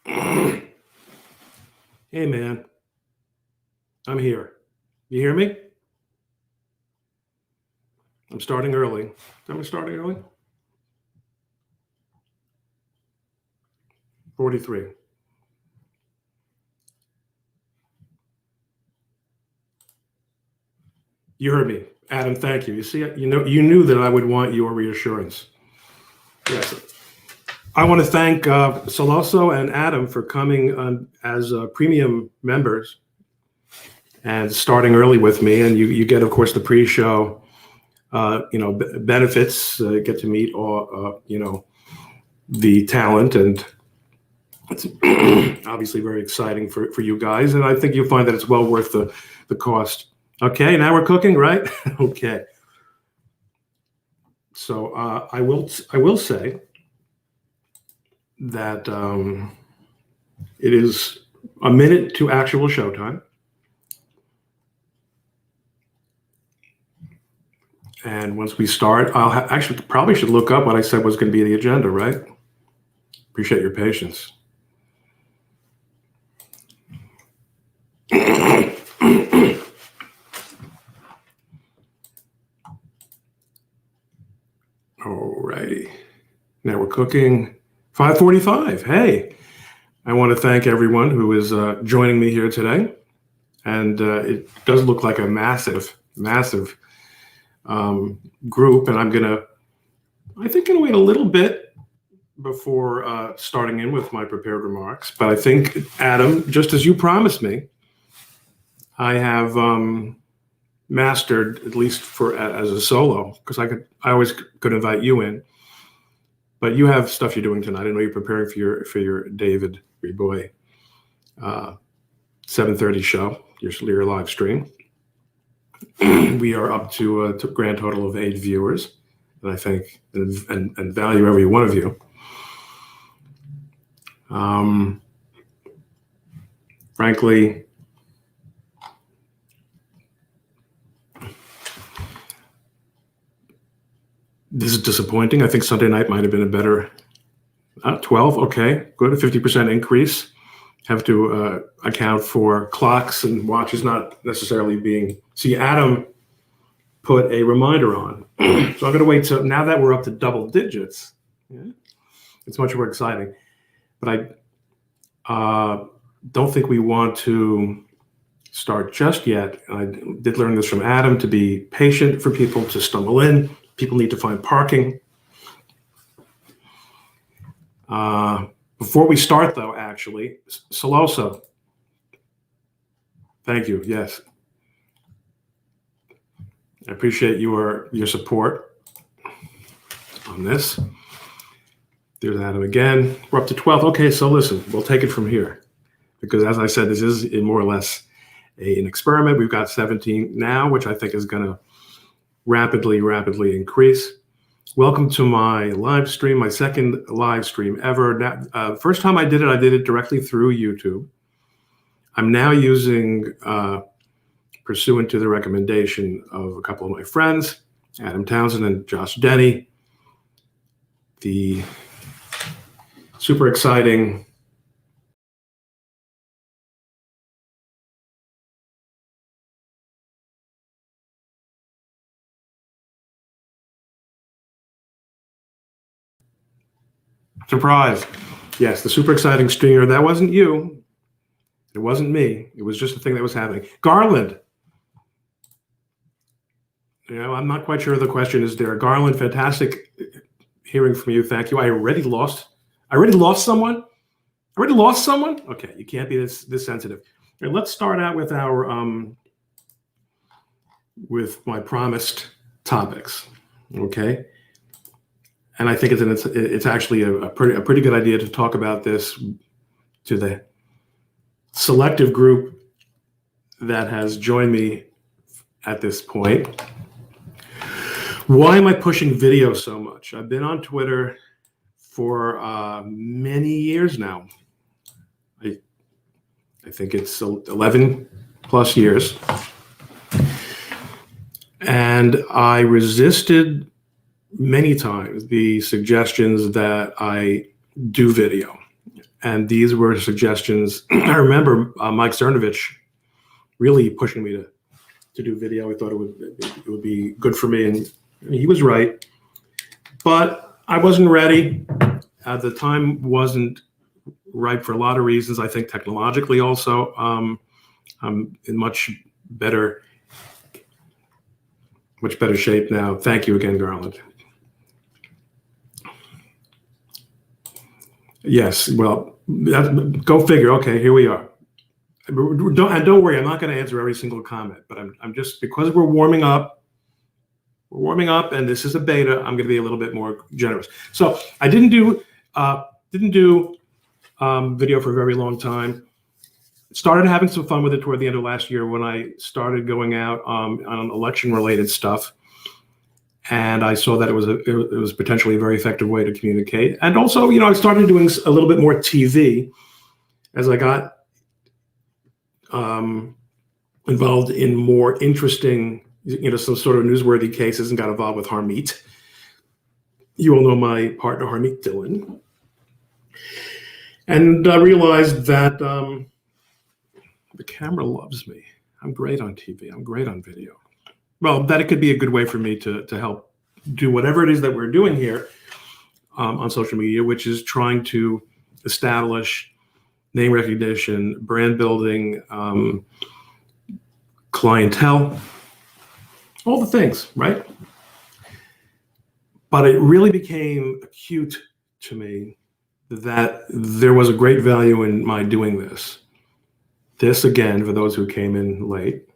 Hey, man. I'm here. You hear me? I'm starting early. Am I starting early? 43. You heard me. Adam, thank you. You see, you knew that I would want your reassurance. Yes. I want to thank Soloso and Adam for coming on as premium members and starting early with me. And you get, of course, the pre-show, benefits. Get to meet all, the talent, and it's obviously very exciting for you guys. And I think you'll find that it's well worth the cost. Okay, now we're cooking, right? Okay. So I will say that it is a minute to actual showtime. And once we start, I'll actually probably should look up what I said was going to be the agenda, right? Appreciate your patience. Alrighty. Now we're cooking. 5:45. Hey, I want to thank everyone who is joining me here today. And it does look like a massive group. And I'm going to wait a little bit before starting in with my prepared remarks. But I think, Adam, just as you promised me, I have mastered, at least as a solo, because I always could invite you in. But you have stuff you're doing tonight. I know you're preparing for your David Reboy 7:30 show, your live stream. We are up to a grand total of 8 viewers, and I think and value every one of you. Frankly, this is disappointing. I think Sunday night might have been a better 12. Okay, good. A 50% increase. Have to account for clocks and watches not necessarily being. See, Adam put a reminder on, so I'm going to wait till now that we're up to double digits. Yeah, it's much more exciting. But I don't think we want to start just yet. I did learn this from Adam, to be patient for people to stumble in. People need to find parking. Before we start, though, actually, Soloso, thank you. Yes, I appreciate your support on this. There's Adam again. We're up to 12. Okay, so listen, we'll take it from here, because as I said, this is more or less an experiment. We've got 17 now, which I think is going to rapidly increase. Welcome to my live stream, my second live stream ever. Now, first time I did it directly through YouTube. I'm now using, pursuant to the recommendation of a couple of my friends, Adam Townsend and Josh Denny, the super exciting surprise. Yes, the super exciting streamer. That wasn't you. It wasn't me. It was just a thing that was happening. Garland. I'm not quite sure the question is there. Garland, fantastic hearing from you. Thank you. I already lost someone? Okay, you can't be this sensitive. Right, let's start out with our with my promised topics. Okay. And I think it's actually a pretty good idea to talk about this to the selective group that has joined me at this point. Why am I pushing video so much? I've been on Twitter for many years now. I think it's 11 plus years. And I resisted many times the suggestions that I do video. And these were suggestions. I remember Mike Cernovich really pushing me to do video. He thought it would be good for me, and he was right. But I wasn't ready. At the time, wasn't right for a lot of reasons. I think technologically also, I'm in much better shape now. Thank you again, Garland. Yes, well, go figure. Okay, here we are. Don't worry, I'm not going to answer every single comment, but I'm just, because we're warming up, and this is a beta, I'm going to be a little bit more generous. So I didn't do video for a very long time. Started having some fun with it toward the end of last year when I started going out on election-related stuff, and I saw that it was potentially a very effective way to communicate. And also, I started doing a little bit more TV as I got involved in more interesting, some sort of newsworthy cases, and got involved with Harmeet. You all know my partner, Harmeet Dillon. And I realized that the camera loves me. I'm great on TV. I'm great on video. Well, that it could be a good way for me to help do whatever it is that we're doing here on social media, which is trying to establish name recognition, brand building, clientele, all the things, right? But it really became acute to me that there was a great value in my doing this. This, again, for those who came in late,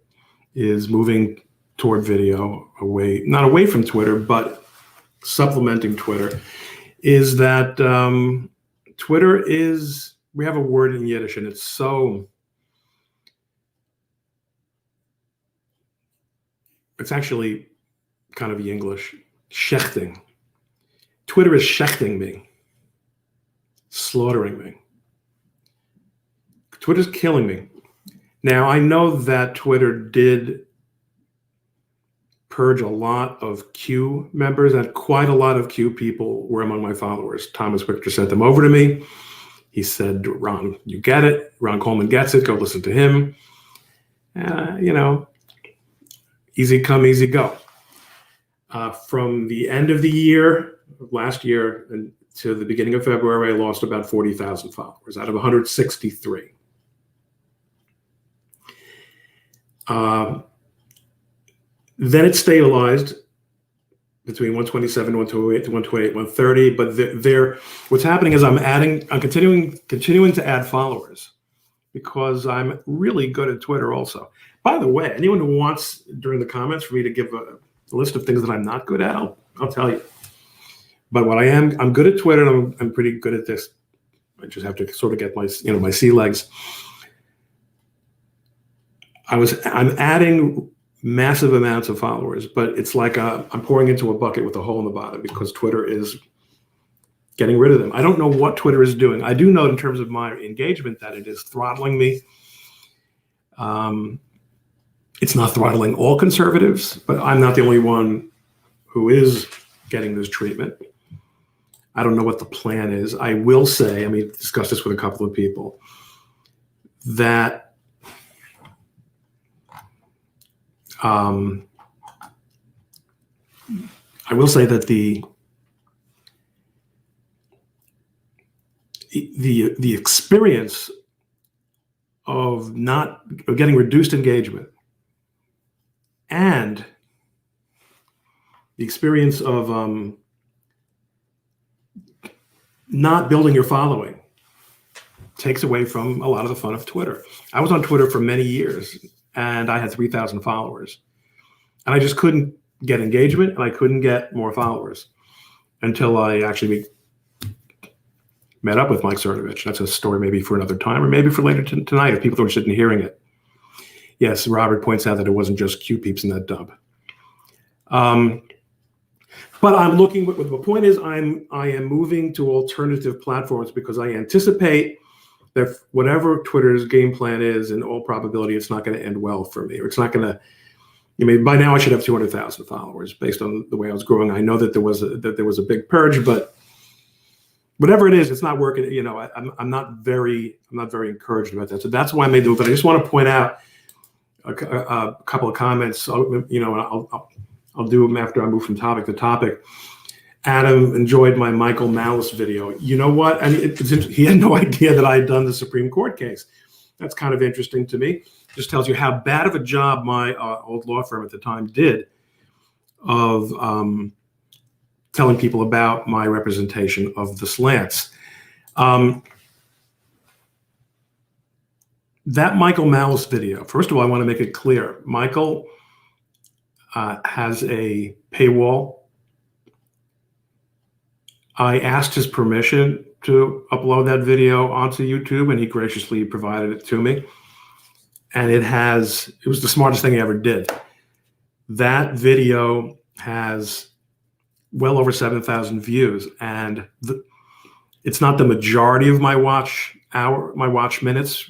is moving toward video, not away from Twitter, but supplementing Twitter, is that Twitter is, we have a word in Yiddish, and it's actually kind of English, shechting. Twitter is shechting me, slaughtering me. Twitter's killing me. Now, I know that Twitter did purge a lot of Q members, and quite a lot of Q people were among my followers. Thomas Victor sent them over to me. He said, Ron, you get it. Ron Coleman gets it. Go listen to him. Easy come, easy go. From the end of the year, last year, to the beginning of February, I lost about 40,000 followers out of 163. Then it stabilized between 127, 128, 128, 130. But what's happening is I'm continuing to add followers because I'm really good at Twitter also. By the way, anyone who wants during the comments for me to give a list of things that I'm not good at, I'll tell you. But what I'm good at Twitter, and I'm pretty good at this. I just have to sort of get my sea legs. I'm adding massive amounts of followers, but it's like I'm pouring into a bucket with a hole in the bottom because Twitter is getting rid of them. I don't know what Twitter is doing. I do know in terms of my engagement that it is throttling me. It's not throttling all conservatives, but I'm not the only one who is getting this treatment. I don't know what the plan is. I will say, discussed this with a couple of people, that I will say that the experience of getting reduced engagement and the experience of not building your following takes away from a lot of the fun of Twitter. I was on Twitter for many years and I had 3,000 followers and I just couldn't get engagement and I couldn't get more followers until I actually met up with Mike Cernovich. That's a story maybe for another time or maybe for later tonight if people are interested in hearing it. Yes, Robert points out that it wasn't just Q peeps in that dub. But I'm looking, the point is I am moving to alternative platforms because I anticipate that whatever Twitter's game plan is, in all probability, it's not going to end well for me. Or it's not going to, by now I should have 200,000 followers based on the way I was growing. I know that there was a big purge, but whatever it is, it's not working. You know, I'm not very encouraged about that. So that's why I made the move. But I just want to point out a couple of comments. You know, I'll do them after I move from topic to topic. Adam enjoyed my Michael Malice video. You know what? I mean, he had no idea that I had done the Supreme Court case. That's kind of interesting to me. Just tells you how bad of a job my old law firm at the time did of telling people about my representation of the slants. That Michael Malice video, first of all, I want to make it clear. Michael has a paywall. I asked his permission to upload that video onto YouTube, and he graciously provided it to me. And it was the smartest thing he ever did. That video has well over 7,000 views, and it's not the majority of my watch minutes,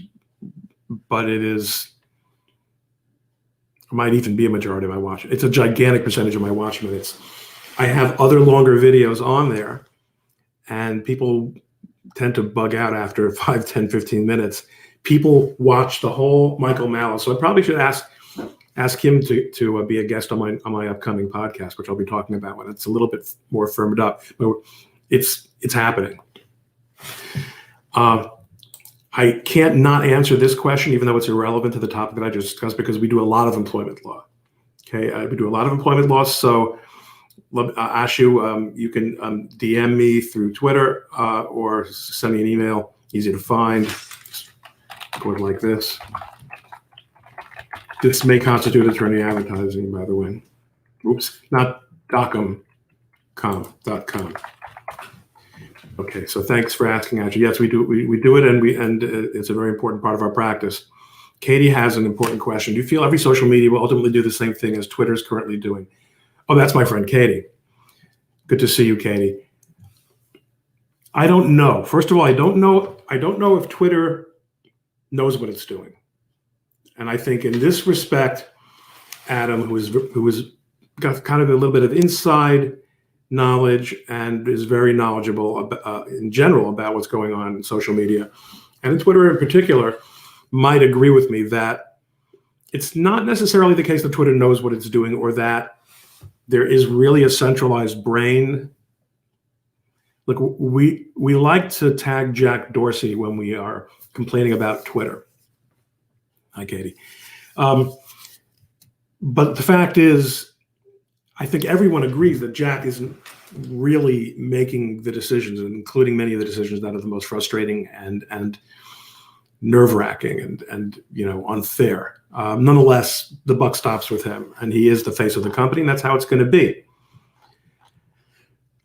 but it might even be a majority of my watch. It's a gigantic percentage of my watch minutes. I have other longer videos on there, and people tend to bug out after 5, 10, 15 minutes. People watch the whole Michael Malice. So I probably should ask him to be a guest on my upcoming podcast, which I'll be talking about when it's a little bit more firmed up. But it's happening. I can't not answer this question, even though it's irrelevant to the topic that I just discussed, because we do a lot of employment law. Okay, we do a lot of employment law. So Ashu, you can DM me through Twitter or send me an email. Easy to find. Going like this. This may constitute attorney advertising, by the way. Oops, not .com. Okay, so thanks for asking, Ashu. Yes, we do it, and it's a very important part of our practice. Katie has an important question. Do you feel every social media will ultimately do the same thing as Twitter is currently doing? Oh, that's my friend Katie. Good to see you, Katie. I don't know. First of all, I don't know if Twitter knows what it's doing. And I think in this respect, Adam, who has got kind of a little bit of inside knowledge and is very knowledgeable in general about what's going on in social media, and in Twitter in particular, might agree with me that it's not necessarily the case that Twitter knows what it's doing, or that there is really a centralized brain. Look, we like to tag Jack Dorsey when we are complaining about Twitter. Hi, Katie. But the fact is, I think everyone agrees that Jack isn't really making the decisions, including many of the decisions that are the most frustrating and nerve-wracking and unfair. Nonetheless, the buck stops with him, and he is the face of the company, and that's how it's going to be.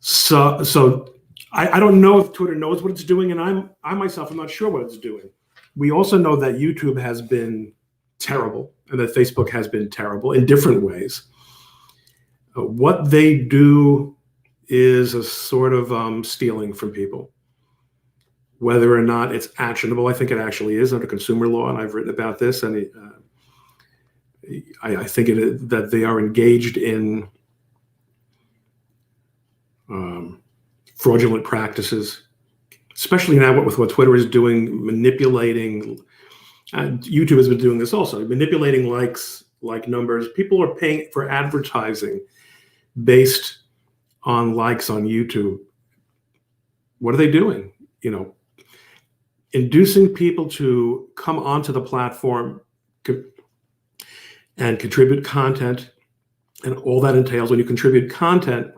So I don't know if Twitter knows what it's doing, and I myself am not sure what it's doing. We also know that YouTube has been terrible, and that Facebook has been terrible in different ways. What they do is a sort of stealing from people. Whether or not it's actionable, I think it actually is under consumer law, and I've written about this, and I think that they are engaged in fraudulent practices, especially now with what Twitter is doing, manipulating. And YouTube has been doing this also, manipulating like numbers. People are paying for advertising based on likes on YouTube. What are they doing? Inducing people to come onto the platform and contribute content, and all that entails. When you contribute content,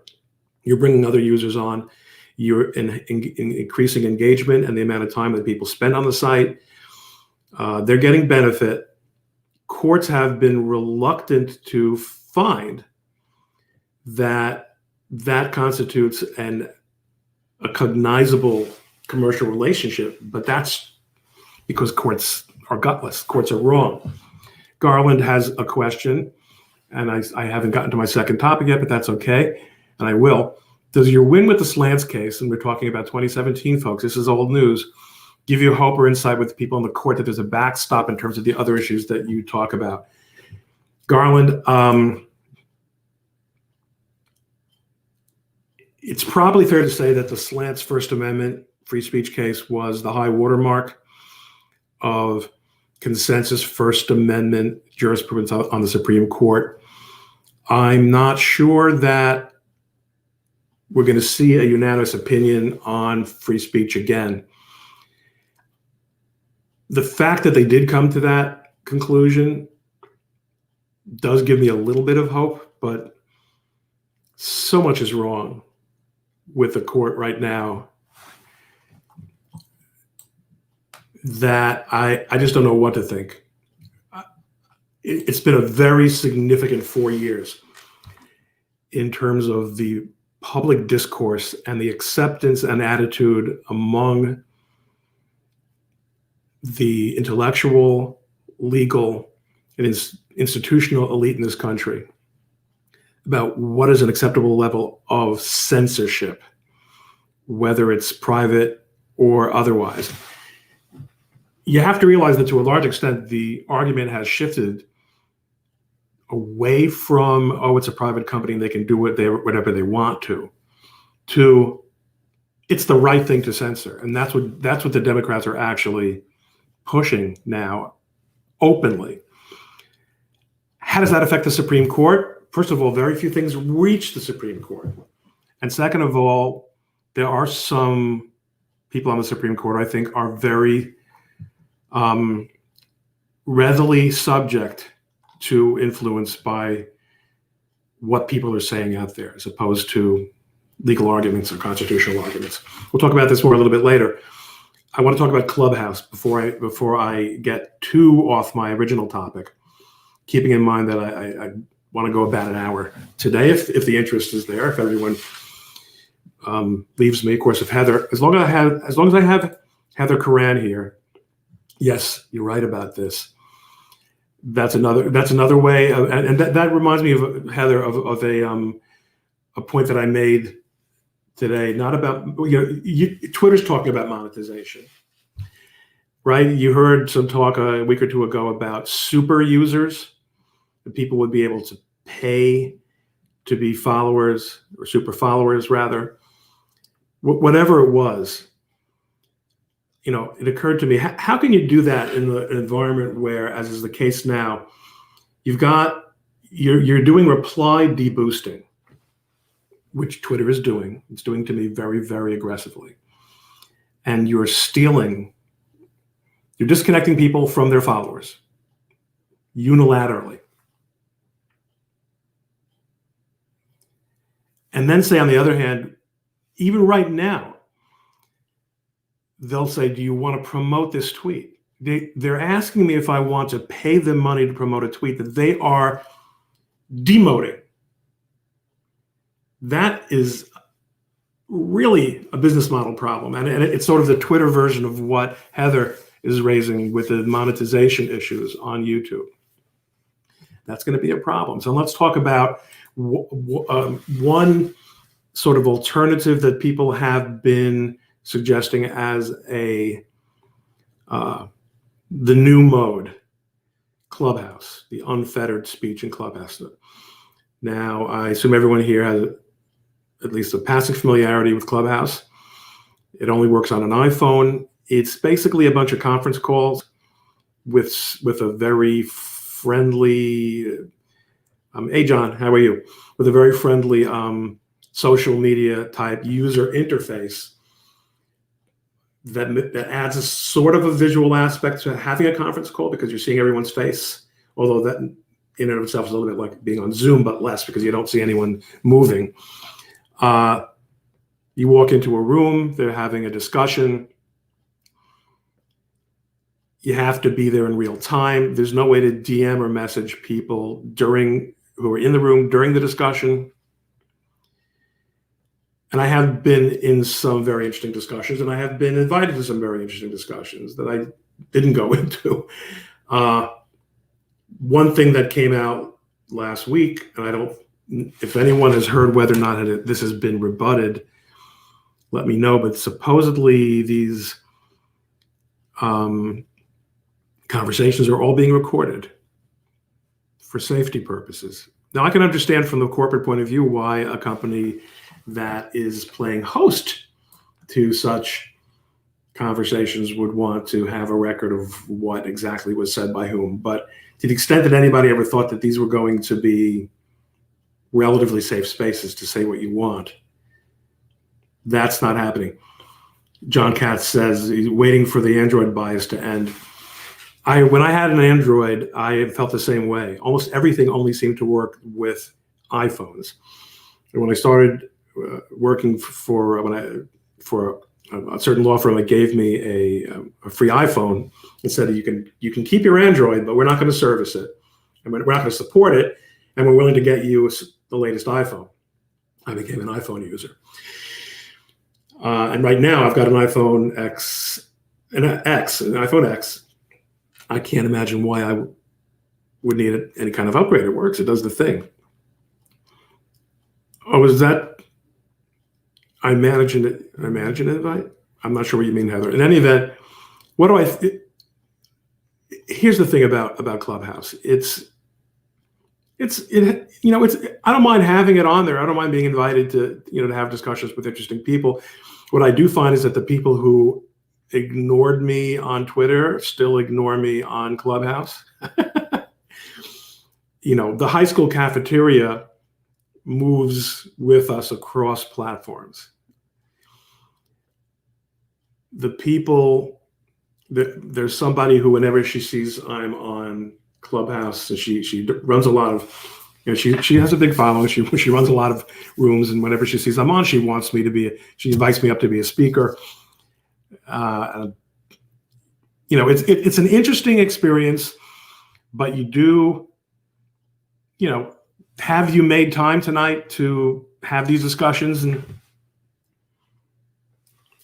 you're bringing other users on. You're increasing engagement and the amount of time that people spend on the site. They're getting benefit. Courts have been reluctant to find that constitutes a cognizable commercial relationship, but that's because courts are gutless. Courts are wrong. Garland has a question, and I haven't gotten to my second topic yet, but that's okay, and I will. Does your win with the slants case, and we're talking about 2017, folks, this is old news, give you hope or insight with people in the court that there's a backstop in terms of the other issues that you talk about? Garland, It's probably fair to say that the Slant's First Amendment free speech case was the high watermark of consensus First Amendment jurisprudence on the Supreme Court. I'm not sure that we're going to see a unanimous opinion on free speech again. The fact that they did come to that conclusion does give me a little bit of hope, but so much is wrong with the court right now that I just don't know what to think. It's been a very significant 4 years in terms of the public discourse and the acceptance and attitude among the intellectual, legal, and institutional elite in this country about what is an acceptable level of censorship, whether it's private or otherwise. You have to realize that to a large extent, the argument has shifted away from, oh, it's a private company and they can do whatever they want to it's the right thing to censor. And that's what the Democrats are actually pushing now openly. How does that affect the Supreme Court? First of all, very few things reach the Supreme Court. And second of all, there are some people on the Supreme Court I think are very readily subject to influence by what people are saying out there, as opposed to legal arguments or constitutional arguments. We'll talk about this more a little bit later. I want to talk about Clubhouse before I get too off my original topic, keeping in mind that I want to go about an hour today, if the interest is there, if everyone leaves me. Of course, if Heather, as long as I have Heather Coran here, yes, you're right about this. That's another way, and that reminds me of Heather of a point that I made today. Not about Twitter's talking about monetization, right? You heard some talk a week or two ago about super users, that people would be able to pay to be followers, or super followers rather. Whatever it was, it occurred to me, how can you do that in an environment where, as is the case now, you're doing reply deboosting, which Twitter is doing. It's doing to me very, very aggressively. And you're disconnecting people from their followers unilaterally. And then say, on the other hand, even right now, they'll say, do you want to promote this tweet? They're asking me if I want to pay them money to promote a tweet that they are demoting. That is really a business model problem. And it's sort of the Twitter version of what Heather is raising with the monetization issues on YouTube. That's going to be a problem. So let's talk about one sort of alternative that people have been suggesting as the new mode, Clubhouse, the unfettered speech in Clubhouse. Now, I assume everyone here has at least a passing familiarity with Clubhouse. It only works on an iPhone. It's basically a bunch of conference calls with a very friendly, hey John, how are you? With a very friendly social media type user interface that adds a sort of a visual aspect to having a conference call, because you're seeing everyone's face, although that in and of itself is a little bit like being on Zoom, but less, because you don't see anyone moving. You walk into a room, they're having a discussion. You have to be there in real time. There's no way to DM or message people who are in the room during the discussion. And I have been in some very interesting discussions, and I have been invited to some very interesting discussions that I didn't go into. One thing that came out last week, and if anyone has heard whether or not this has been rebutted, let me know, but supposedly these conversations are all being recorded for safety purposes. Now, I can understand from the corporate point of view why a company that is playing host to such conversations would want to have a record of what exactly was said by whom. But to the extent that anybody ever thought that these were going to be relatively safe spaces to say what you want, that's not happening. John Katz says he's waiting for the Android bias to end. When I had an Android, I felt the same way. Almost everything only seemed to work with iPhones. And when I started working for a certain law firm that gave me a free iPhone and said you can keep your Android, but we're not going to service it, and we're not going to support it, and we're willing to get you the latest iPhone. I became an iPhone user, and right now I've got an iPhone X, an iPhone X. I can't imagine why I would need any kind of upgrade. It works. It does the thing. Oh, is that? I imagine it. Invite. I'm not sure what you mean, Heather. In any event, what do I? Here's the thing about Clubhouse. It's. I don't mind having it on there. I don't mind being invited to have discussions with interesting people. What I do find is that the people who ignored me on Twitter still ignore me on Clubhouse. The high school cafeteria moves with us across platforms. The people there's somebody who, whenever she sees I'm on Clubhouse, and she runs a lot of, she has a big following. She runs a lot of rooms, and whenever she sees I'm on, she invites me up to be a speaker. It's an interesting experience, but you do, have you made time tonight to have these discussions? And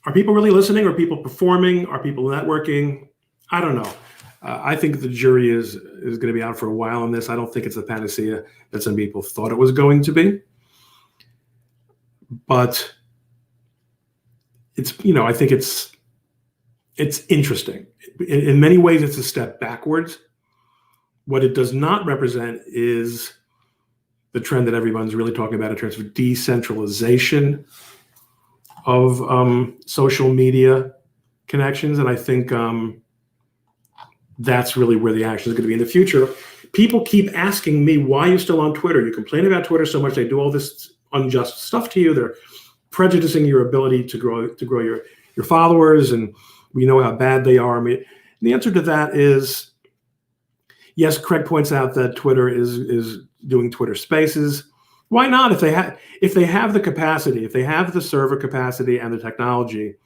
are people really listening? Are people performing? Are people networking? I don't know. I think the jury is going to be out for a while on this. I don't think it's a panacea that some people thought it was going to be. But I think it's interesting. In many ways, it's a step backwards. What it does not represent is the trend that everyone's really talking about in terms of decentralization of social media connections. And I think that's really where the action is going to be in the future. People keep asking me, why are you still on Twitter? You complain about Twitter so much. They do all this unjust stuff to you. They're prejudicing your ability to grow your followers, and we know how bad they are. I mean, the answer to that is, yes, Craig points out that Twitter is doing Twitter Spaces. Why not? If they have the capacity, if they have the server capacity and the technology,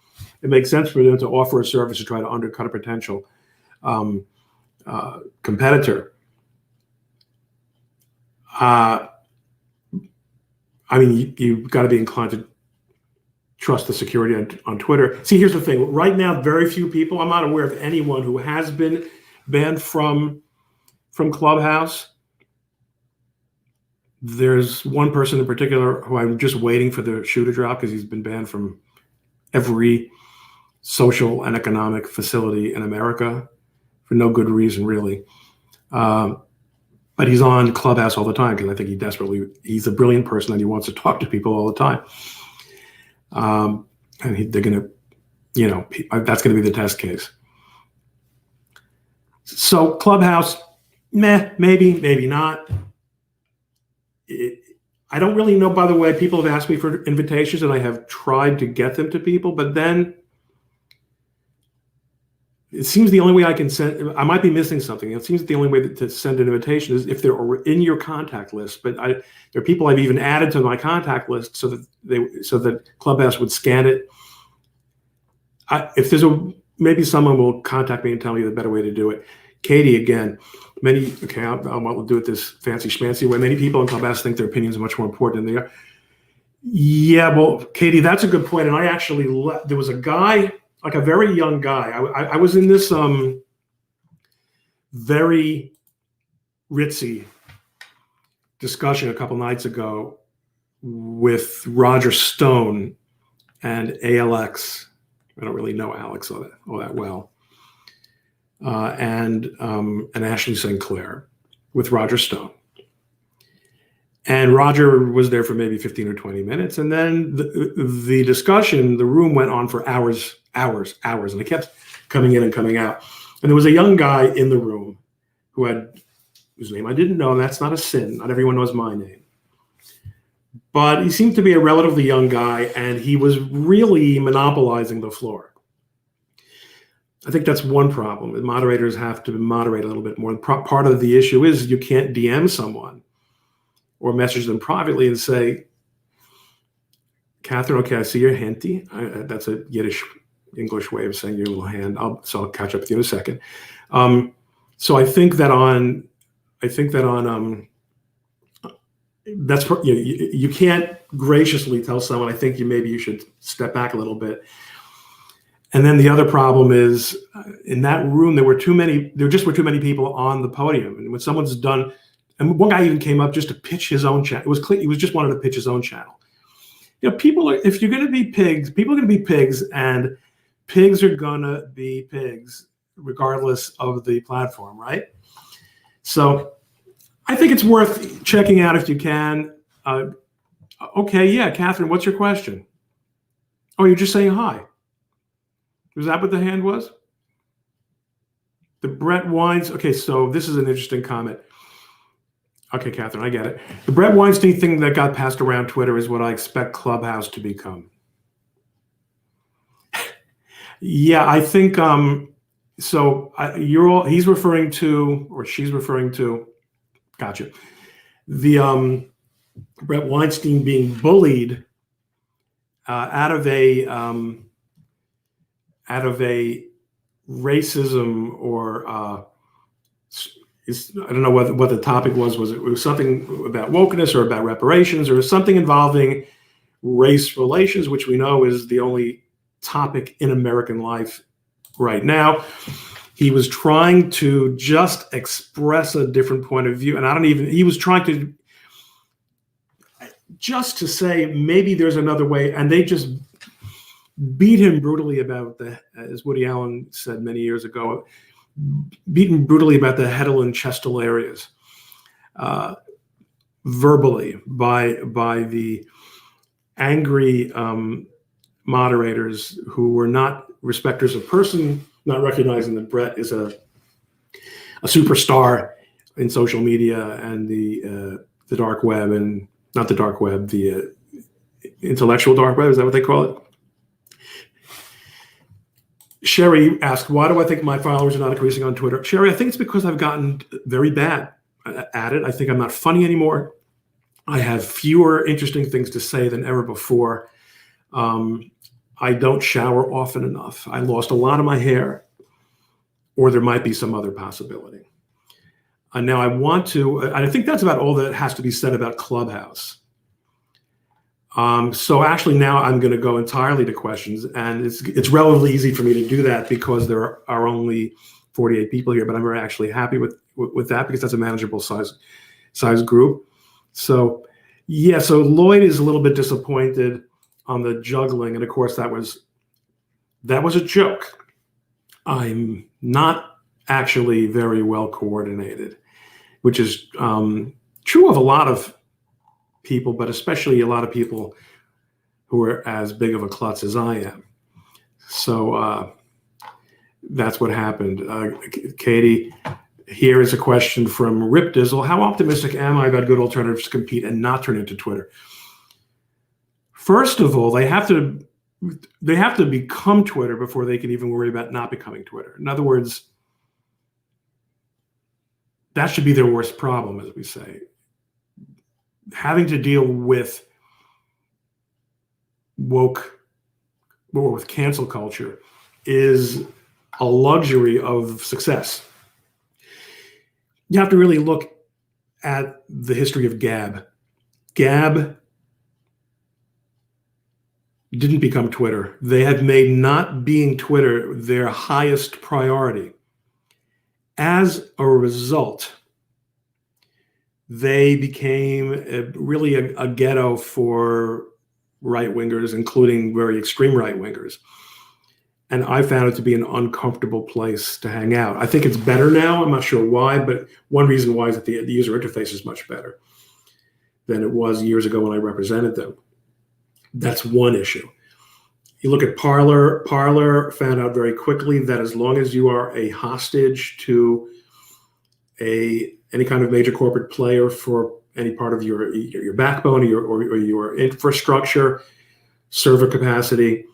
it makes sense for them to offer a service to try to undercut a potential competitor. You've got to be inclined to trust the security on Twitter. See, here's the thing. Right now, very few people, I'm not aware of anyone who has been banned from Clubhouse. There's one person in particular who I'm just waiting for the shoe to drop, because he's been banned from every social and economic facility in America for no good reason, really. But he's on Clubhouse all the time, because I think he's a brilliant person and he wants to talk to people all the time. And they're going to, that's going to be the test case. So Clubhouse, maybe not. I don't really know, by the way. People have asked me for invitations, and I have tried to get them to people, but then it seems the only way I can send, I might be missing something. It seems the only way to send an invitation is if they're in your contact list. But there are people I've even added to my contact list so that Clubhouse would scan it. If there's maybe someone will contact me and tell me the better way to do it. Katie, again, I'll do it this fancy schmancy way. Many people in Clubhouse think their opinions are much more important than they are. Yeah, well, Katie, that's a good point. And I actually there was a guy, like a very young guy. I was in this very ritzy discussion a couple nights ago with Roger Stone and ALX. I don't really know Alex all that well. And Ashley St. Clair with Roger Stone. And Roger was there for maybe 15 or 20 minutes. And then the discussion, the room went on for hours. And it kept coming in and coming out. And there was a young guy in the room whose name I didn't know. And that's not a sin. Not everyone knows my name. But he seemed to be a relatively young guy, and he was really monopolizing the floor. I think that's one problem. Moderators have to moderate a little bit more. Part of the issue is you can't DM someone or message them privately and say, Catherine, okay, I see your handy. That's a Yiddish English way of saying your little hand. So I'll catch up with you in a second. So I think that that's you can't graciously tell someone, I think maybe you should step back a little bit. And then the other problem is in that room, there just were too many people on the podium. And when someone's done, and one guy even came up just to pitch his own channel. It was clear, he was just wanted to pitch his own channel. If you're going to be pigs, people are going to be pigs, and pigs are going to be pigs regardless of the platform, right? So I think it's worth checking out if you can. Okay, yeah, Catherine, what's your question? Oh, you're just saying hi. Was that what the hand was? The Brett Wines. Okay, so this is an interesting comment. Okay, Catherine, I get it. The Brett Weinstein thing that got passed around Twitter is what I expect Clubhouse to become. Yeah, I think he's referring to, or she's referring to, gotcha. The Brett Weinstein being bullied out of a racism, or I don't know what the topic was. Was it was something about wokeness or about reparations or something involving race relations, which we know is the only topic in American life right now. He was trying to just express a different point of view, and he was trying to just to say maybe there's another way, and they just beat him brutally about as Woody Allen said many years ago, beaten brutally about the Hedel and Chestel areas, verbally by the angry moderators who were not respecters of person, not recognizing that Brett is a superstar in social media and the dark web, and not the dark web, the intellectual dark web. Is that what they call it? Sherry asked, why do I think my followers are not increasing on Twitter? Sherry, I think it's because I've gotten very bad at it. I think I'm not funny anymore. I have fewer interesting things to say than ever before. I don't shower often enough. I lost a lot of my hair, or there might be some other possibility. And now I think that's about all that has to be said about Clubhouse. So actually now I'm going to go entirely to questions, and it's relatively easy for me to do that because there are only 48 people here, but I'm very actually happy with that because that's a manageable size group. So yeah, so Lloyd is a little bit disappointed on the juggling, and of course that was a joke. I'm not actually very well coordinated, which is true of a lot of people, but especially a lot of people who are as big of a klutz as I am. So that's what happened. Katie, here is a question from Rip Dizzle. How optimistic am I about good alternatives to compete and not turn into Twitter? First of all, they have to become Twitter before they can even worry about not becoming Twitter. In other words, that should be their worst problem, as we say. Having to deal with woke or with cancel culture is a luxury of success. You have to really look at the history of Gab. Gab didn't become Twitter. They had made not being Twitter their highest priority. As a result, they became really a ghetto for right-wingers, including very extreme right-wingers. And I found it to be an uncomfortable place to hang out. I think it's better now. I'm not sure why, but one reason why is that the user interface is much better. than it was years ago when I represented them. That's one issue. You look at Parler. Parler found out very quickly that as long as you are a hostage to any kind of major corporate player for any part of your backbone or your infrastructure, server capacity,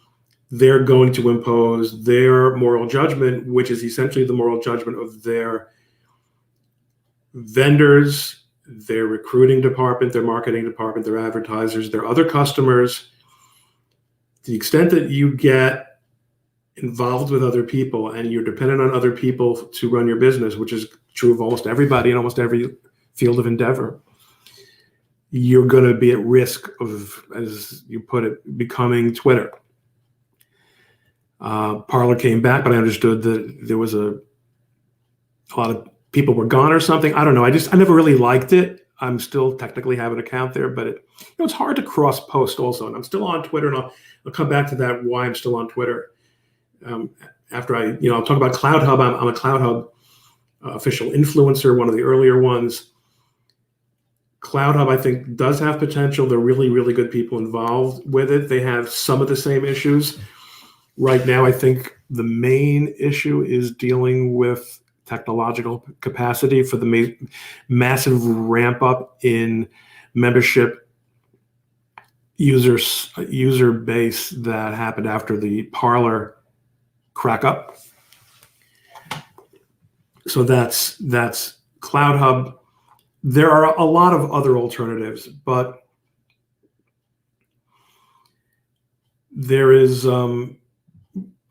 they're going to impose their moral judgment, which is essentially the moral judgment of their vendors, their recruiting department, their marketing department, their advertisers, their other customers. To the extent that you get involved with other people and you're dependent on other people to run your business, which is true of almost everybody in almost every field of endeavor, you're going to be at risk of, as you put it, becoming Twitter. Parler came back, but I understood that there was a lot of people were gone or something. I don't know. I never really liked it. I'm still technically have an account there, but it's hard to cross post also. And I'm still on Twitter, and I'll come back to that, why I'm still on Twitter. After I'll talk about Cloud Hub. I'm a Cloud Hub official influencer, one of the earlier ones. Cloud Hub, I think, does have potential. There are really, really good people involved with it. They have some of the same issues. Right now, I think the main issue is dealing with technological capacity for the massive ramp up in membership user base that happened after the Parler crack up. So that's Cloud Hub. There are a lot of other alternatives, but there is.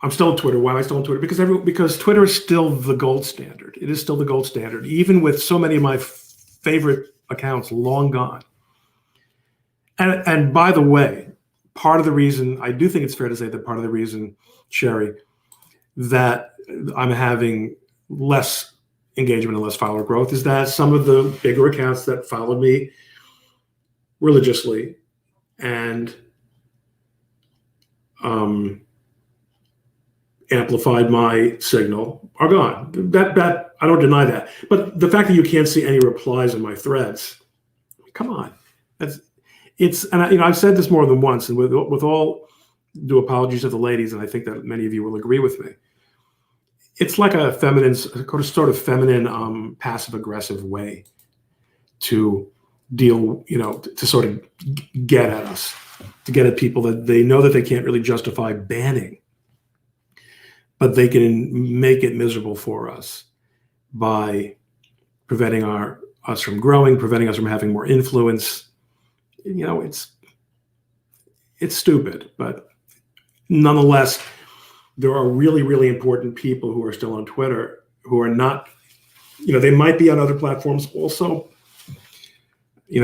I'm still on Twitter. Why am I still on Twitter? Because Twitter is still the gold standard. It is still the gold standard, even with so many of my favorite accounts long gone. And by the way, part of the reason, I do think it's fair to say that part of the reason, Sherry, that I'm having less engagement and less follower growth is that some of the bigger accounts that followed me religiously and amplified my signal are gone. That I don't deny that. But the fact that you can't see any replies in my threads, come on, I've said this more than once, and with all due apologies to the ladies, and I think that many of you will agree with me. It's like a sort of feminine, passive aggressive way to deal, to sort of get at us, to get at people that they know that they can't really justify banning, but they can make it miserable for us by preventing us from growing, preventing us from having more influence. It's stupid, but nonetheless, there are really, really important people who are still on Twitter who are not, they might be on other platforms also.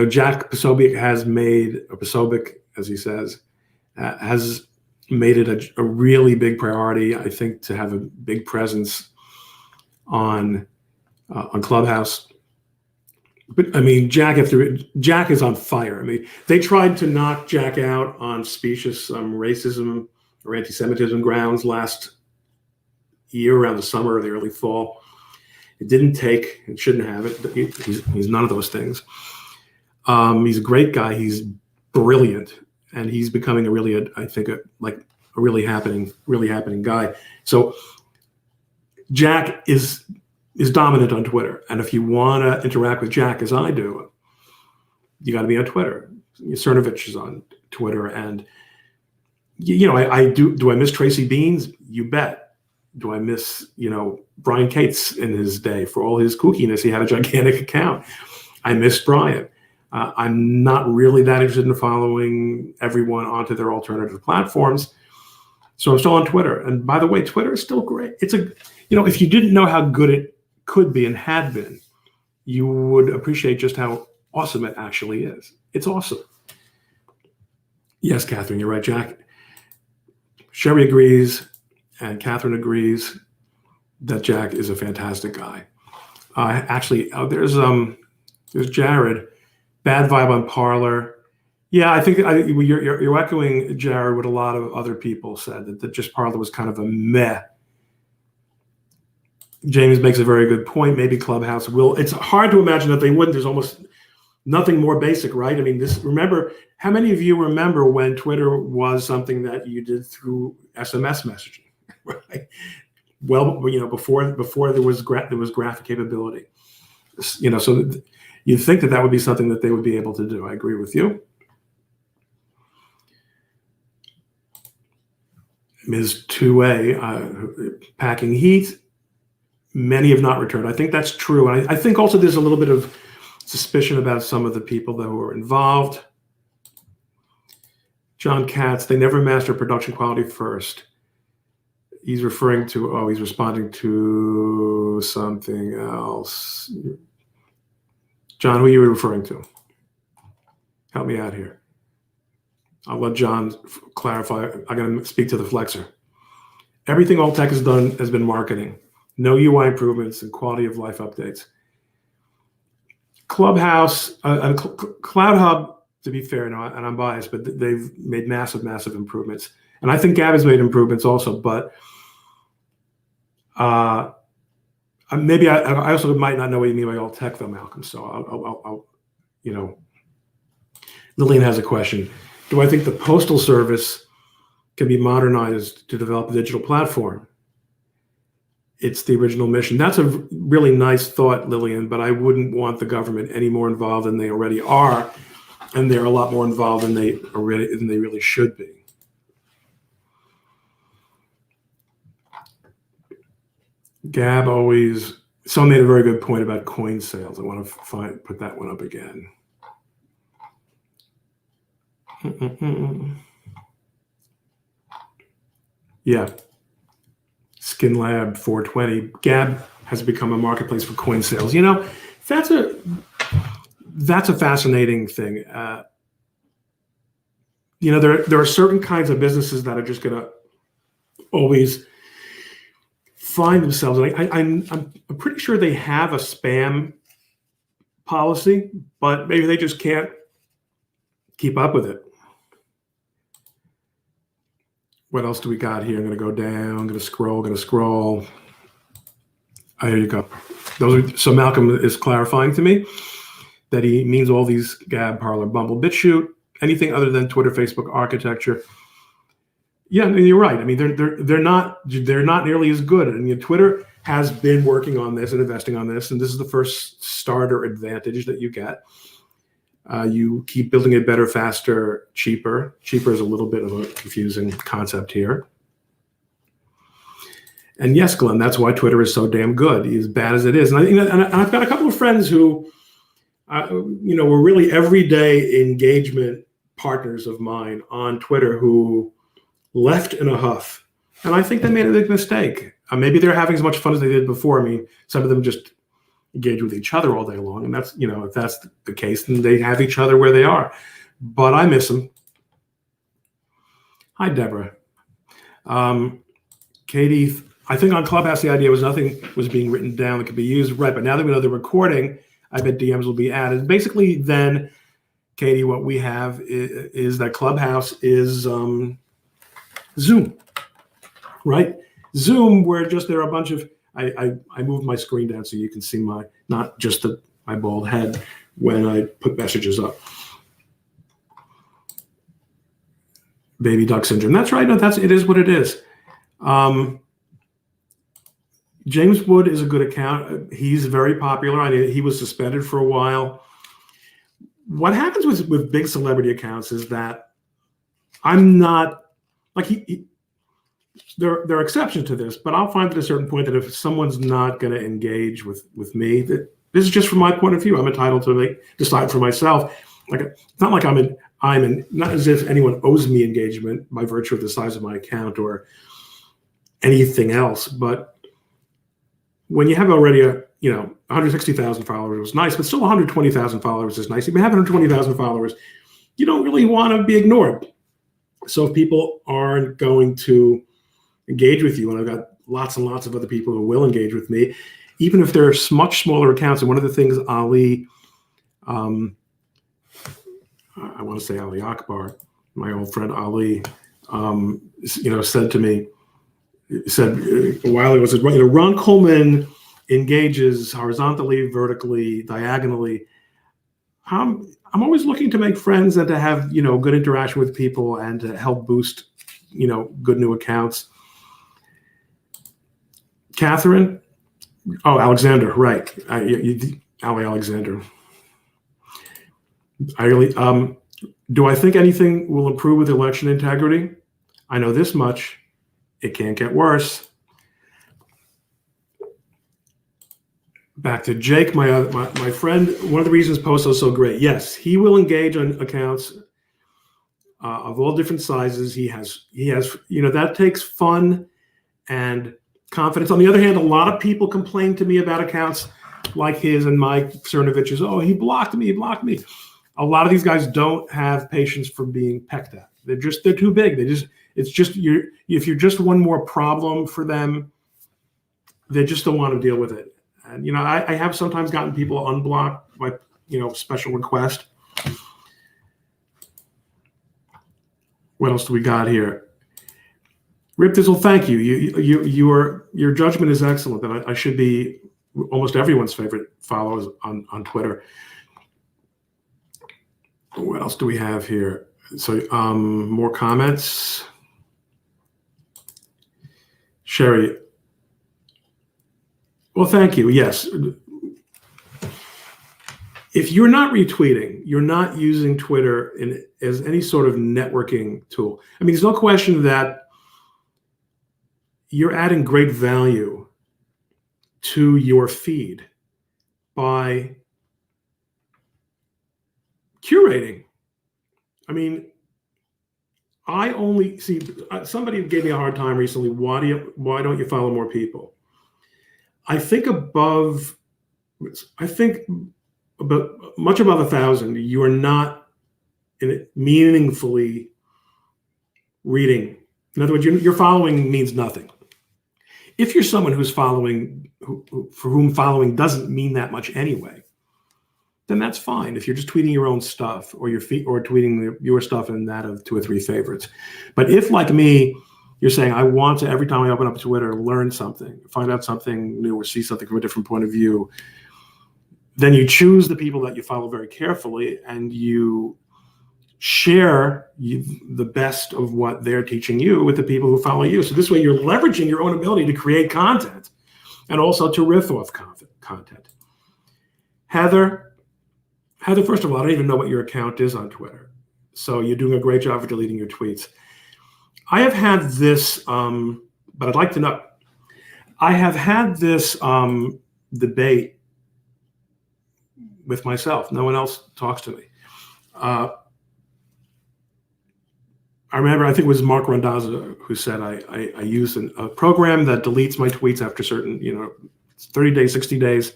Jack Posobiec has made, or Posobiec, as he says, has made it a really big priority, I think, to have a big presence on Clubhouse. But I mean, Jack is on fire. I mean, they tried to knock Jack out on specious racism or anti-Semitism grounds last year around the summer or the early fall. It didn't take. It shouldn't have it. He's none of those things. He's a great guy. He's brilliant, and he's becoming a really happening guy. So Jack is dominant on Twitter, and if you want to interact with Jack as I do, you got to be on Twitter. Cernovich is on Twitter, and I do. Do I miss Tracy Beans? You bet. Do I miss Brian Cates in his day for all his kookiness? He had a gigantic account. I miss Brian. I'm not really that interested in following everyone onto their alternative platforms. So I'm still on Twitter. And by the way, Twitter is still great. It's if you didn't know how good it could be and had been, you would appreciate just how awesome it actually is. It's awesome. Yes, Catherine, you're right, Jack. Sherry agrees, and Catherine agrees that Jack is a fantastic guy. There's Jared. Bad vibe on Parler. Yeah, I think you're echoing Jared what a lot of other people said, that just Parler was kind of a meh. James makes a very good point. Maybe Clubhouse will. It's hard to imagine that they wouldn't. There's almost Nothing more basic, right? I mean, remember, how many of you remember when Twitter was something that you did through SMS messaging, right? Well, before there was graphic capability, so you'd think that would be something that they would be able to do. I agree with you. Ms. 2A, packing heat. Many have not returned. I think that's true. And I think also there's a little bit of suspicion about some of the people that were involved. John Katz, they never master production quality first. He's responding to something else. John, who are you referring to? Help me out here. I'll let John clarify. I'm going to speak to the Flexer. Everything All Tech has done has been marketing. No UI improvements and quality of life updates. Clubhouse, Cloud Hub, to be fair, and I'm biased, but they've made massive, massive improvements. And I think Gab has made improvements also, but maybe I also might not know what you mean by All Tech though, Malcolm. So I'll Lillian has a question. Do I think the Postal Service can be modernized to develop a digital platform? It's the original mission. That's a really nice thought, Lillian, but I wouldn't want the government any more involved than they already are, and they're a lot more involved than they really should be. Gab always, someone made a very good point about coin sales. I want to put that one up again. Yeah. Skin Lab 420. Gab has become a marketplace for coin sales. That's a fascinating thing. There are certain kinds of businesses that are just going to always find themselves. I'm pretty sure they have a spam policy, but maybe they just can't keep up with it. What else do we got here? I'm going to go down. I'm going to scroll. Oh, here you go. So Malcolm is clarifying to me that he means all these Gab, Parler, Bumble, BitChute, anything other than Twitter, Facebook architecture. Yeah, and you're right. I mean, they're not nearly as good. I mean, Twitter has been working on this and investing on this, and this is the first starter advantage that you get. You keep building it better, faster, cheaper. Cheaper is a little bit of a confusing concept here. And yes, Glenn, that's why Twitter is so damn good, as bad as it is. And I've got a couple of friends who, were really everyday engagement partners of mine on Twitter who left in a huff. And I think they made a big mistake. Maybe they're having as much fun as they did before. I mean, some of them just engage with each other all day long, and that's if that's the case, then they have each other where they are. But I miss them. Hi, Deborah. Katie, I think on Clubhouse the idea was nothing was being written down that could be used, right? But now that we know the recording, I bet DMs will be added. Basically, then, Katie, what we have is that Clubhouse is Zoom, right? Zoom, where there are a bunch of I moved my screen down so you can see not just my bald head when I put messages up. Baby duck syndrome. That's right. No, it is what it is. James Wood is a good account. He's very popular. I mean, he was suspended for a while. What happens with big celebrity accounts is that I'm not like there are exceptions to this, but I'll find at a certain point that if someone's not going to engage with me, that this is just from my point of view. I'm entitled to decide for myself. Like, it's not like I'm not as if anyone owes me engagement by virtue of the size of my account or anything else. But when you have already 160,000 followers was nice, but still 120,000 followers is nice. If you have 120,000 followers, you don't really want to be ignored. So if people aren't going to engage with you, and I've got lots and lots of other people who will engage with me, even if they're much smaller accounts. And one of the things Ali, I want to say Ali Akbar, my old friend Ali, said to me, a while ago, said, Ron Coleman engages horizontally, vertically, diagonally. I'm always looking to make friends and to have, good interaction with people and to help boost, good new accounts. Catherine, Alexander, right? Ali Alexander. Do I think anything will improve with election integrity? I know this much: it can't get worse. Back to Jake, my friend. One of the reasons Posto is so great. Yes, he will engage on accounts of all different sizes. He has, that takes fun and confidence. On the other hand, a lot of people complain to me about accounts like his and Mike Cernovich's. Oh, he blocked me. A lot of these guys don't have patience for being pecked at. They're too big. If you're just one more problem for them, they just don't want to deal with it. And, I have sometimes gotten people unblocked by, special request. What else do we got here? Rip Dizzle, thank you. Your judgment is excellent, and I should be almost everyone's favorite followers on Twitter. What else do we have here? So more comments. Sherry. Well, thank you. Yes. If you're not retweeting, you're not using Twitter as any sort of networking tool. I mean, there's no question that you're adding great value to your feed by curating. I mean, I only see somebody gave me a hard time recently. Why don't you follow more people? I think much above 1,000, you are not meaningfully reading. In other words, your following means nothing. If you're someone who's following, for whom following doesn't mean that much anyway, then that's fine. If you're just tweeting your own stuff or tweeting your stuff and that of 2 or 3 favorites. But if, like me, you're saying, I want to, every time I open up Twitter, learn something, find out something new or see something from a different point of view, then you choose the people that you follow very carefully and you share the best of what they're teaching you with the people who follow you. So this way you're leveraging your own ability to create content and also to riff off content. Heather, first of all, I don't even know what your account is on Twitter. So you're doing a great job of deleting your tweets. I have had this, but I'd like to know. I have had this debate with myself. No one else talks to me. I remember, I think it was Mark Randazzo who said I use a program that deletes my tweets after certain, 30 days, 60 days.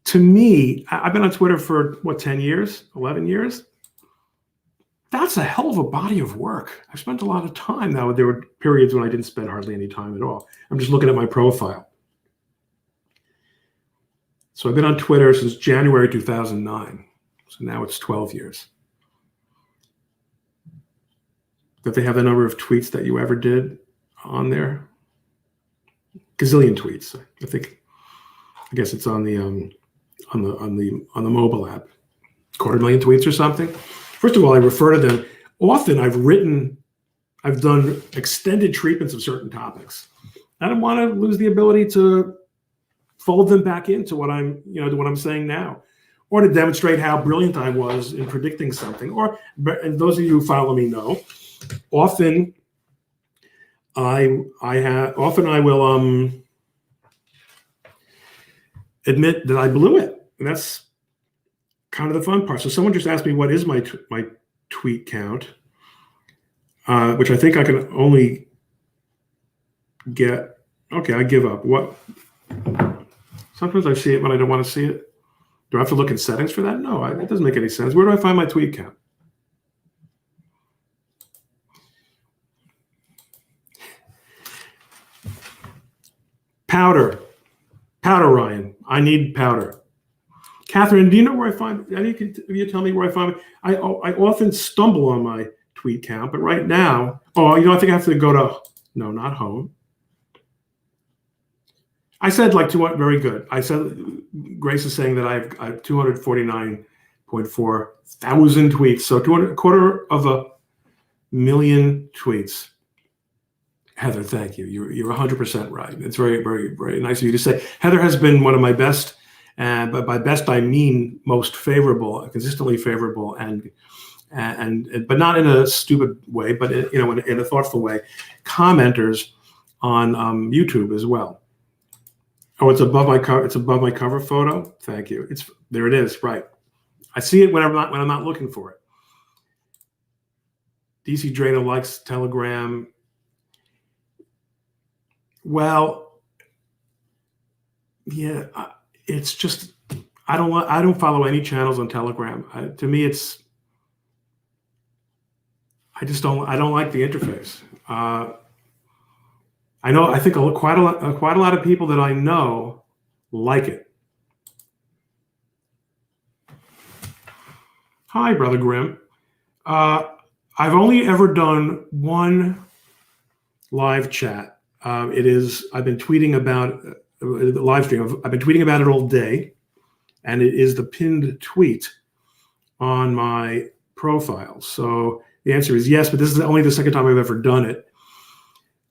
To me, I've been on Twitter for 10 years, 11 years. That's a hell of a body of work. I've spent a lot of time now. There were periods when I didn't spend hardly any time at all. I'm just looking at my profile. So I've been on Twitter since January 2009. So now it's 12 years. Did they have the number of tweets that you ever did on there? Gazillion tweets. I guess it's on the mobile app. 250,000 tweets or something. First of all, I refer to them. Often I've done extended treatments of certain topics. I don't want to lose the ability to fold them back into what I'm saying now, or to demonstrate how brilliant I was in predicting something. And those of you who follow me know, often I will admit that I blew it, and that's kind of the fun part. So someone just asked me, what is my tweet count, which I think I can only get. Okay, I give up. What? Sometimes I see it when I don't want to see it. Do I have to look in settings for that? No, it doesn't make any sense. Where do I find my tweet count? Powder, Ryan. I need powder. Catherine, do you know where I find? You tell me where I find it. I often stumble on my tweet count, but right now, I think I have to go to not home. I said like 200, very good. I said, Grace is saying that I have 249.4 thousand tweets. So 200, a quarter of a million tweets. Heather, thank you. You're 100% right. It's very, very, very nice of you to say. Heather has been one of my best, but by best I mean most favorable, consistently favorable, and but not in a stupid way, but in a thoughtful way, commenters on YouTube as well. Oh, it's above my cover. It's above my cover photo. Thank you. There. It is. Right. I see it when I'm not looking for it. DC Drano likes Telegram. Well, yeah, it's just I don't follow any channels on Telegram. To me, I don't like the interface. I think quite a lot of people that I know like it. Hi, Brother Grimm. I've only ever done one live chat. I've been tweeting about the live stream. I've been tweeting about it all day, and it is the pinned tweet on my profile. So the answer is yes, but this is only the second time I've ever done it.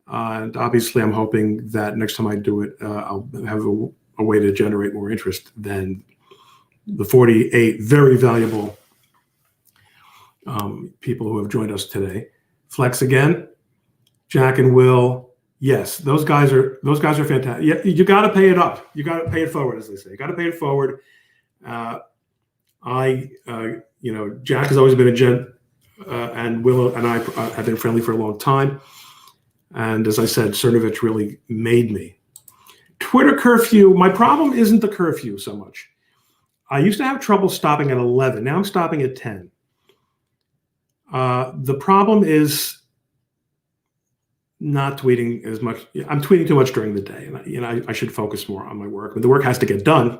And obviously, I'm hoping that next time I do it, I'll have a way to generate more interest than the 48 very valuable people who have joined us today. Flex again, Jack and Will. Yes, those guys are fantastic. Yeah, you got to pay it up. You got to pay it forward, as they say. You got to pay it forward. Jack has always been a gent, and Will and I have been friendly for a long time. And as I said, Cernovich really made me. Twitter curfew. My problem isn't the curfew so much. I used to have trouble stopping at 11. Now I'm stopping at 10. The problem is not tweeting as much. I'm tweeting too much during the day, and I should focus more on my work. But the work has to get done.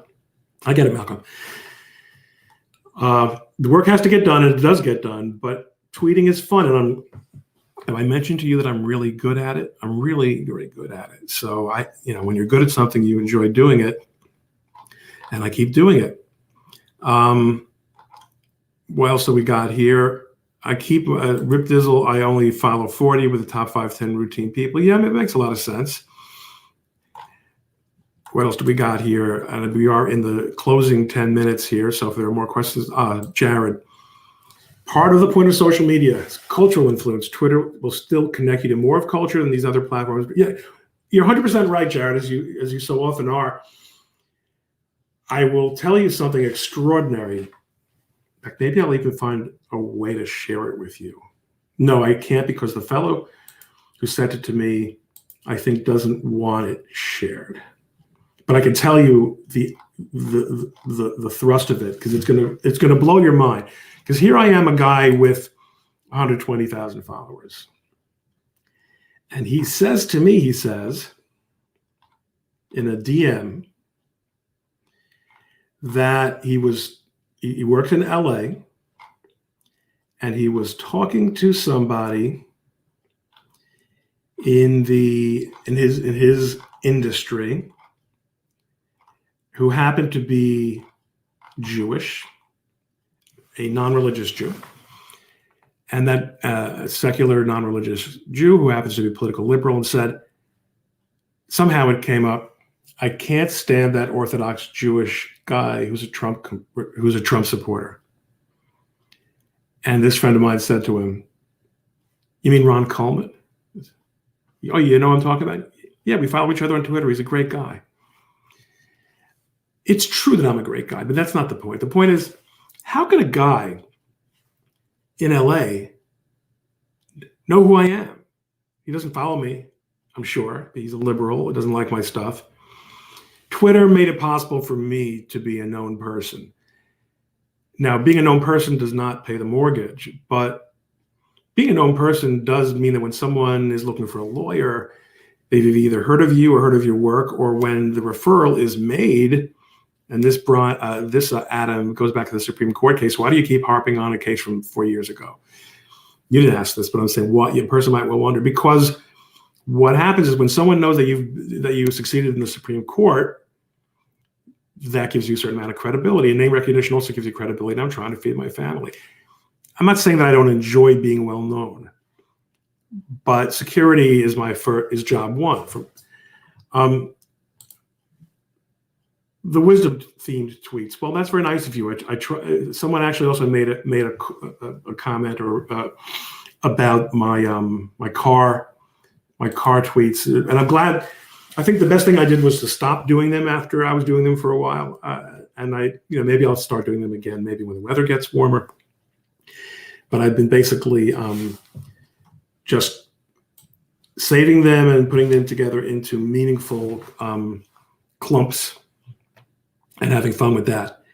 I get it, Malcolm. The work has to get done, and it does get done. But tweeting is fun, and have I mentioned to you that I'm really good at it? I'm really, really good at it. So when you're good at something, you enjoy doing it, and I keep doing it. What else do we got here? I keep Rip Dizzle. I only follow 40 with the top 5-10 routine people. Yeah, it makes a lot of sense. What else do we got here? And we are in the closing 10 minutes here. So if there are more questions, Jared. Part of the point of social media is cultural influence. Twitter will still connect you to more of culture than these other platforms. But yeah, you're 100% right, Jared, as you so often are. I will tell you something extraordinary. In fact, maybe I'll even find a way to share it with you. No, I can't, because the fellow who sent it to me, I think, doesn't want it shared. But I can tell you the thrust of it, because it's gonna blow your mind. Because here I am, a guy with 120,000 followers, and he says to me, in a DM that he worked in LA, and he was talking to somebody in his industry who happened to be Jewish, a non-religious Jew, and that secular non-religious Jew who happens to be political liberal, and said, somehow it came up, I can't stand that Orthodox Jewish guy who's a Trump supporter. And this friend of mine said to him, you mean Ron Coleman? Oh, you know what I'm talking about? Yeah, we follow each other on Twitter. He's a great guy. It's true that I'm a great guy, but that's not the point. The point is, how can a guy in LA know who I am? He doesn't follow me, I'm sure. He's a liberal. He doesn't like my stuff. Twitter made it possible for me to be a known person. Now, being a known person does not pay the mortgage, but being a known person does mean that when someone is looking for a lawyer, they've either heard of you or heard of your work, or when the referral is made. And this Adam goes back to the Supreme Court case. Why do you keep harping on a case from 4 years ago? You didn't ask this, but I'm saying what a person might well wonder, because What happens is when someone knows that you succeeded in the Supreme Court, that gives you a certain amount of credibility, and name recognition also gives you credibility. And I'm trying to feed my family. I'm not saying that I don't enjoy being well known, but security is is job one. The wisdom themed tweets. Well, that's very nice of you. I try. Someone actually also made a comment about my car tweets, and I'm glad. I think the best thing I did was to stop doing them after I was doing them for a while, and maybe I'll start doing them again, maybe when the weather gets warmer. But I've been basically just saving them and putting them together into meaningful clumps and having fun with that.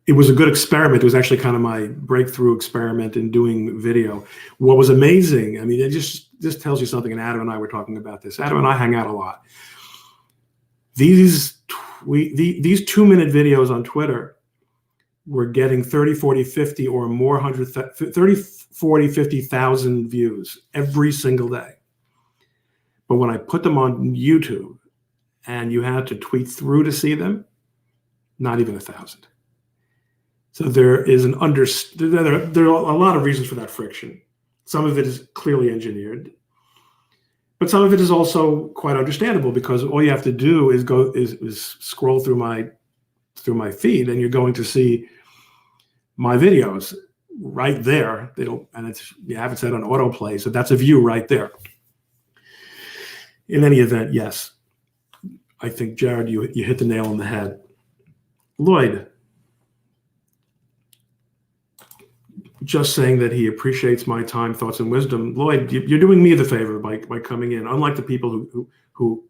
It was a good experiment. It was actually kind of my breakthrough experiment in doing video. What was amazing, I mean, it just tells you something, and Adam and I were talking about this. Adam and I hang out a lot. These 2-minute videos on Twitter were getting 30, 40, 50 or more 30, 40, 50,000 views every single day. But when I put them on YouTube and you had to tweet through to see them, not even 1,000. So there is there are a lot of reasons for that friction. Some of it is clearly engineered, but some of it is also quite understandable, because all you have to do is scroll through my feed, and you're going to see my videos right there. You have it set on autoplay, so that's a view right there. In any event, yes, I think, Jared, you hit the nail on the head. Lloyd, just saying that he appreciates my time, thoughts, and wisdom. Lloyd, you're doing me the favor by coming in. Unlike the people who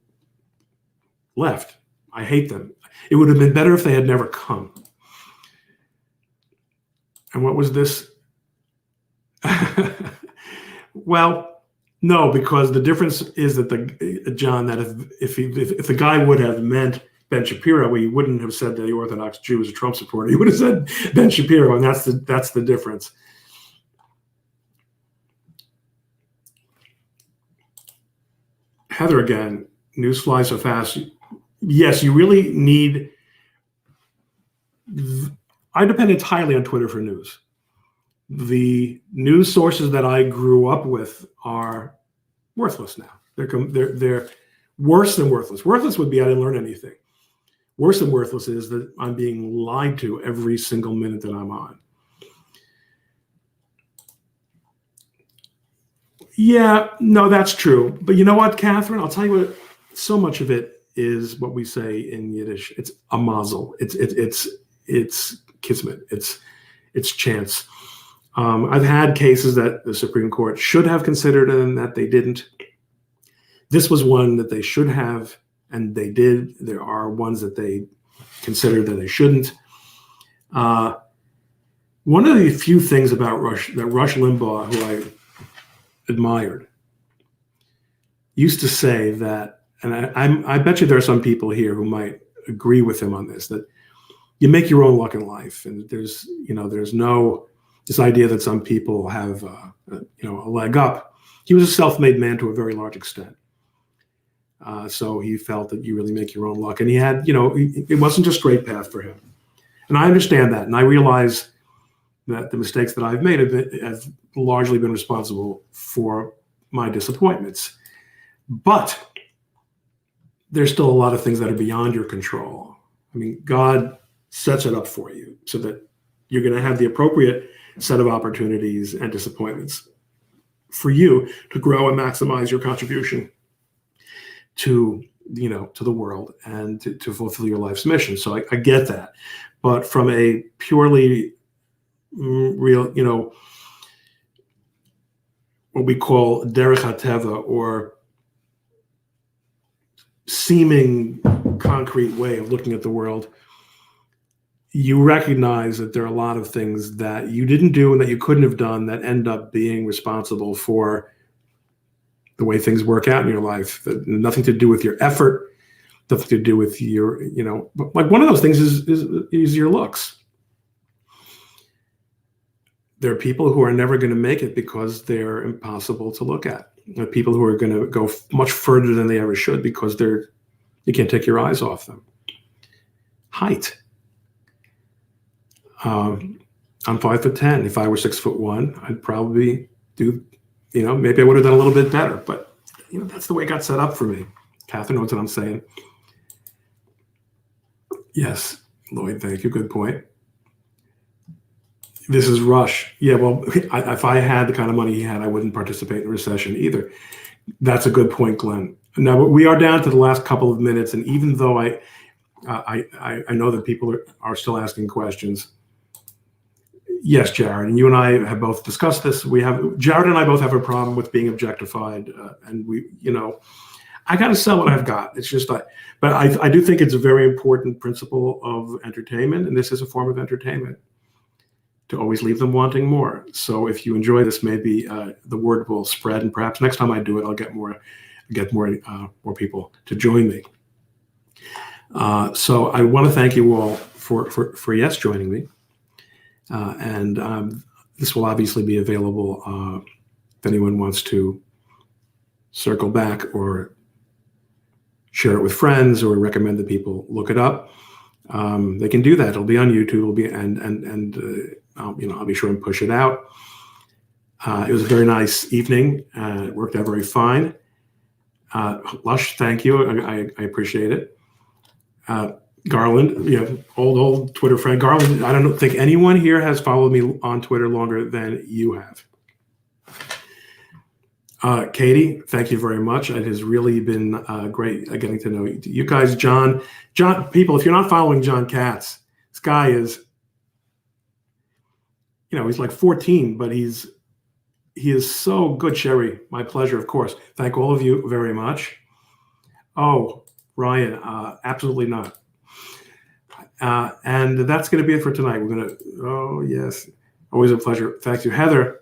left, I hate them. It would have been better if they had never come. And what was this? Well, no, because the difference is that John, that if the guy would have meant Ben Shapiro, he wouldn't have said that the Orthodox Jew is a Trump supporter. He would have said Ben Shapiro, and that's the difference. Heather again, news flies so fast. Yes, you really need. I depend entirely on Twitter for news. The news sources that I grew up with are worthless now. They're worse than worthless. Worthless would be I didn't learn anything. Worse than worthless is that I'm being lied to every single minute that I'm on. Yeah, no, that's true. But you know what, Catherine? I'll tell you what. So much of it is what we say in Yiddish. It's a mazel. It's kismet. It's chance. I've had cases that the Supreme Court should have considered and that they didn't. This was one that they should have, and they did. There are ones that they considered that they shouldn't. One of the few things about Rush Limbaugh, who I admired, used to say that, and I bet you there are some people here who might agree with him on this, that you make your own luck in life, and there's no this idea that some people have a leg up. He was a self-made man to a very large extent. So he felt that you really make your own luck. And he had, it wasn't a straight path for him. And I understand that. And I realize that the mistakes that I've made have largely been responsible for my disappointments. But there's still a lot of things that are beyond your control. I mean, God sets it up for you so that you're going to have the appropriate set of opportunities and disappointments for you to grow and maximize your contribution to the world and to fulfill your life's mission. So I get that. But from a purely real, what we call derech hateva, or seeming concrete way of looking at the world, you recognize that there are a lot of things that you didn't do and that you couldn't have done that end up being responsible for the way things work out in your life. That nothing to do with your effort, nothing to do with your, like one of those things is your looks. There are people who are never going to make it because they're impossible to look at. People who are going to go much further than they ever should because you can't take your eyes off them. Height. I'm 5'10". If I were 6'1", I'd probably do, maybe I would have done a little bit better, but that's the way it got set up for me. Catherine knows what I'm saying. Yes, Lloyd, thank you. Good point. This is Rush. Yeah, well, if I had the kind of money he had, I wouldn't participate in a recession either. That's a good point, Glenn. Now, we are down to the last couple of minutes, and even though I know that people are still asking questions. Yes, Jared, and you and I have both discussed this. Jared and I both have a problem with being objectified, and I got to sell what I've got. It's just but I do think it's a very important principle of entertainment, and this is a form of entertainment, to always leave them wanting more. So if you enjoy this, maybe the word will spread, and perhaps next time I do it, I'll get more people to join me. So I want to thank you all for joining me, and this will obviously be available if anyone wants to circle back or share it with friends or recommend that people look it up. They can do that. It'll be on YouTube. It'll be I'll be sure and push it out. It was a very nice evening. It worked out very fine. Lush, thank you. I appreciate it. Garland, old Twitter friend. Garland, I don't think anyone here has followed me on Twitter longer than you have. Katie, thank you very much. It has really been great getting to know you guys. John, people, if you're not following John Katz, this guy is, he's like 14, but he is so good. Sherry, my pleasure, of course. Thank all of you very much. Oh, Ryan, absolutely not. And that's going to be it for tonight. Oh, yes, always a pleasure. Thank you. Heather,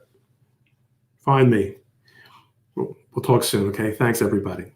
find me. We'll talk soon, okay? Thanks, everybody.